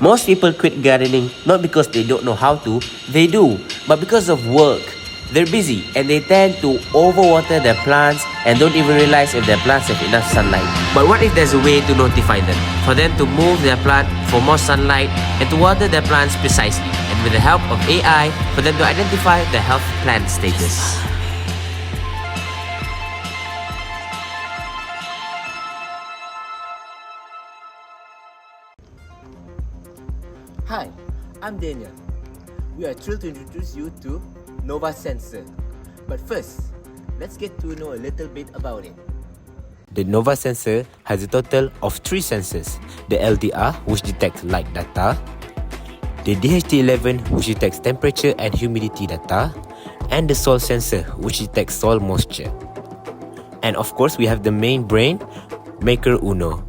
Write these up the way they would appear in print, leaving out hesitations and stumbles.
Most people quit gardening not because they don't know how to, they do, but because of work. They're busy and they tend to overwater their plants and don't even realize if their plants have enough sunlight. But what if there's a way to notify them? For them to move their plant for more sunlight and to water their plants precisely. And with the help of AI, for them to identify the health plant status. Hi, I'm Daniel. We are thrilled to introduce you to Nova Sensor. But first, let's get to know a little bit about it. The Nova sensor has a total of 3 sensors. The LDR, which detects light data, the DHT11, which detects temperature and humidity data, and the soil sensor, which detects soil moisture. And of course, we have the main brain, Maker Uno.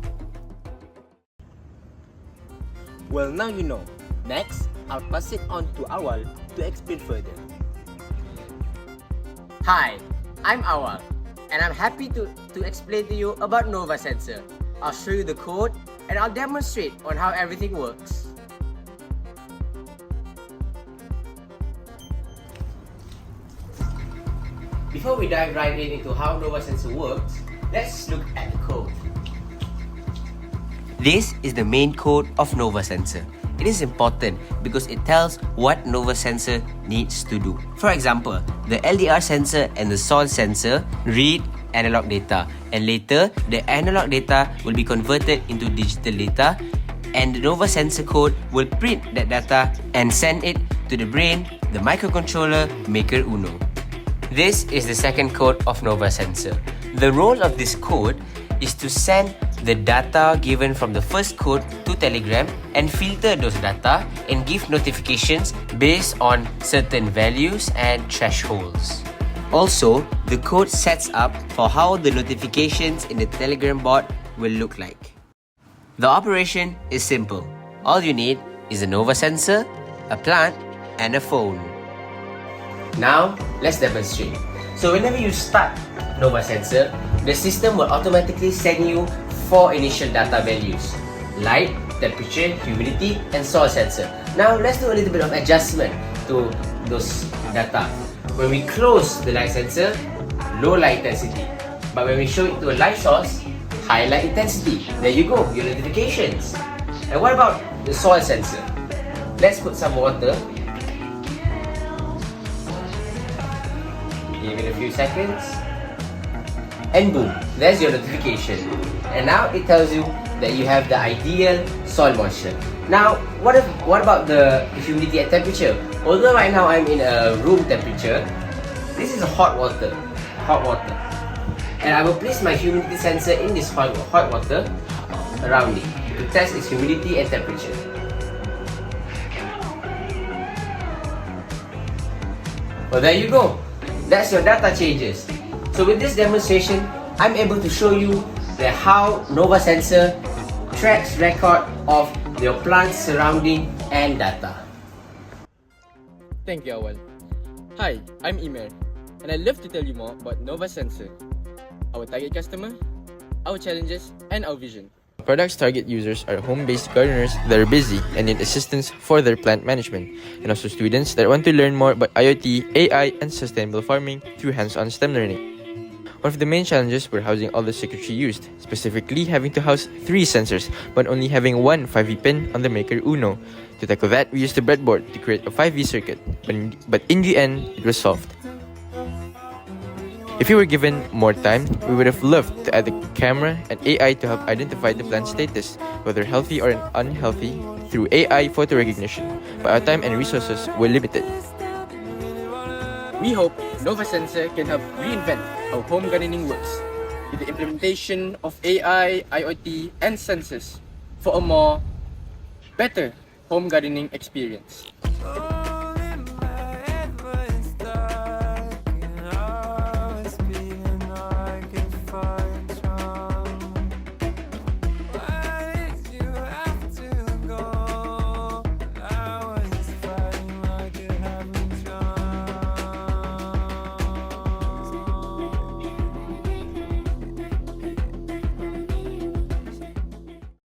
Well, now you know. Next, I'll pass it on to Awal to explain further. Hi, I'm Awal, and I'm happy to explain to you about Nova Sensor. I'll show you the code and I'll demonstrate on how everything works. Before we dive right into how Nova Sensor works, let's look at the code. This is the main code of Nova Sensor. It is important because it tells what Nova Sensor needs to do. For example, the LDR sensor and the soil sensor read analog data, and later the analog data will be converted into digital data, and the Nova Sensor code will print that data and send it to the brain, the microcontroller Maker Uno. This is the second code of Nova Sensor. The role of this code is to send the data given from the first code to Telegram and filter those data and give notifications based on certain values and thresholds. Also, the code sets up for how the notifications in the Telegram bot will look like. The operation is simple. All you need is a Nova sensor, a plant, and a phone. Now, let's demonstrate. So whenever you start Nova Sensor, the system will automatically send you 4 initial data values: light, temperature, humidity, and soil sensor. Now let's do a little bit of adjustment to those data. When we close the light sensor, low light intensity. But when we show it to a light source, high light intensity. There you go, your notifications. And what about the soil sensor? Let's put some water. Give it a few seconds. And boom, there's your notification. And now it tells you that you have the ideal soil moisture. Now, what about the humidity and temperature? Although right now I'm in a room temperature, this is a hot water. And I will place my humidity sensor in this hot water around it to test its humidity and temperature. Well, there you go. That's your data changes. So with this demonstration, I'm able to show you how Nova Sensor tracks record of your plant's surrounding and data. Thank you, Awal. Hi, I'm Imer, and I'd love to tell you more about Nova Sensor, our target customer, our challenges, and our vision. Products target users are home-based gardeners that are busy and need assistance for their plant management, and also students that want to learn more about IoT, AI, and sustainable farming through hands-on STEM learning. One of the main challenges were housing all the circuitry used, specifically having to house 3 sensors, but only having one 5V pin on the Maker Uno. To tackle that, we used a breadboard to create a 5V circuit, but in the end, it was solved. If we were given more time, we would have loved to add the camera and AI to help identify the plant status, whether healthy or unhealthy, through AI photo recognition, but our time and resources were limited. We hope Nova Sensor can help reinvent how home gardening works with the implementation of AI, IoT, and sensors for a better home gardening experience.